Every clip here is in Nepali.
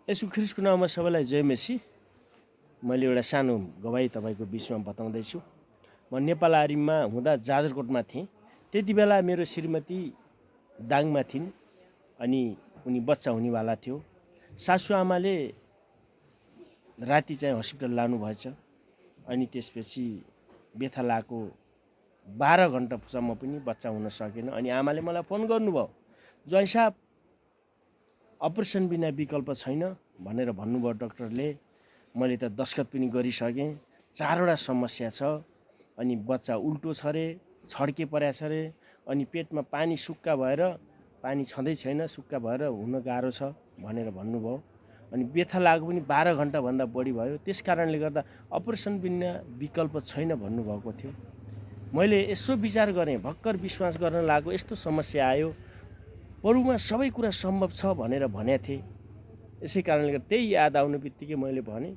यसु ख्रिस्टको नाममा सबैलाई जय मेसी। मैले एउटा सानो गवाही तपाईँको बिचमा बताउँदैछु। म नेपाल आर्मीमा हुँदा जाजरकोटमा थिएँ। त्यति बेला मेरो श्रीमती दाङमा थिइन् अनि उनी बच्चा हुनेवाला थियो। सासुआमाले राति चाहिँ हस्पिटल लानुभएछ अनि त्यसपछि बेथा लागेको 12 घन्टासम्म पनि बच्चा हुन सकेन। अनि आमाले मलाई फोन गर्नुभयो, ज्वाइँ साहब अपरेसन बिना विकल्प छैन भनेर भन्नुभयो डाक्टरले। मैले त दस्खत पनि गरिसकेँ। 4वटा समस्या छ अनि बच्चा उल्टो छ रे, छड्के परेको छ रे, अनि पेटमा पानी सुक्खा भएर पानी छँदै छैन, सुक्खा भएर हुन गाह्रो छ भनेर भन्नुभयो। अनि बेथा लागेको पनि 12 घन्टाभन्दा बढी भयो। त्यस कारणले गर्दा अपरेसन बिना विकल्प छैन भन्नुभएको थियो। मैले यसो विचार गरेँ, भक्कर विश्वास गर्न लागेको यस्तो समस्या आयो, प्रभुमा सबै कुरा सम्भव छ भनेर भनेको थिएँ। यसै कारणले गर्दा त्यही याद आउने बित्तिकै मैले भने,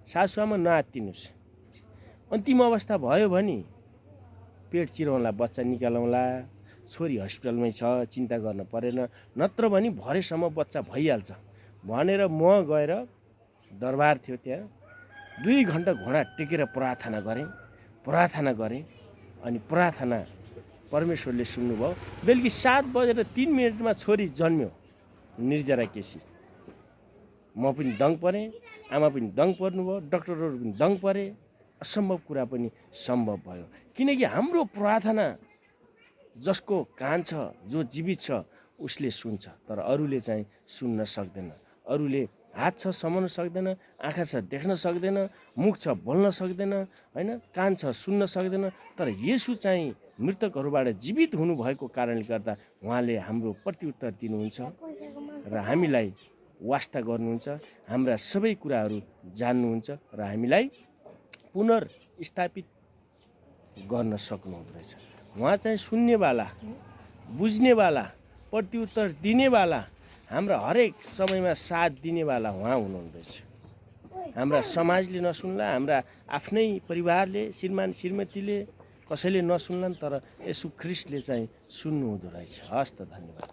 सासुआमा नआत्तिनुहोस्, अन्तिम अवस्था भयो भने पेट चिराउँला, बच्चा निकालौँला, छोरी हस्पिटलमै छ, चिन्ता गर्न परेन, नत्र भने भरेसम्म बच्चा भइहाल्छ भनेर म गएर दरबार थियो त्यहाँ 2 घन्टा घोडा टेकेर प्रार्थना गरेँ अनि प्रार्थना परमेश्वरले सुन्नुभयो। बेलुकी 7:03 छोरी जन्म्यो, निर्जरा केसी। म पनि दङ परेँ, आमा पनि दङ पर्नुभयो, डाक्टरहरू पनि दङ परे। असम्भव कुरा पनि सम्भव भयो, किनकि हाम्रो प्रार्थना जसको कान छ, जो जीवित छ, उसले सुन्छ, तर अरूले चाहिँ सुन्न सक्दैन। अरूले हात छ समाउन सक्दैन, आँखा छ देख्न सक्दैन, मुख छ बोल्न सक्दैन, हैन, कान छ सुन्न सक्दैन, तर येशू चाहिँ मृतकहरूबाट जीवित हुनुभएको कारणले गर्दा उहाँले हाम्रो प्रत्युत्तर दिनुहुन्छ र हामीलाई वास्ता गर्नुहुन्छ, हाम्रा सबै कुराहरू जान्नुहुन्छ र हामीलाई पुनर्स्थापित गर्न सक्नुहुँदो रहेछ। उहाँ चाहिँ सुन्नेवाला, बुझ्नेवाला, प्रत्युत्तर दिनेवाला, हाम्रा हरेक समयमा साथ दिनेवाला उहाँ हुनुहुँदो रहेछ। हाम्रा समाजले नसुन्ला, हाम्रा आफ्नै परिवारले, श्रीमान श्रीमतीले कसैले नसुन्लान्, तर यसु ख्रिस्टले चाहिँ सुन्नुहुँदो रहेछ। हस् त, धन्यवाद।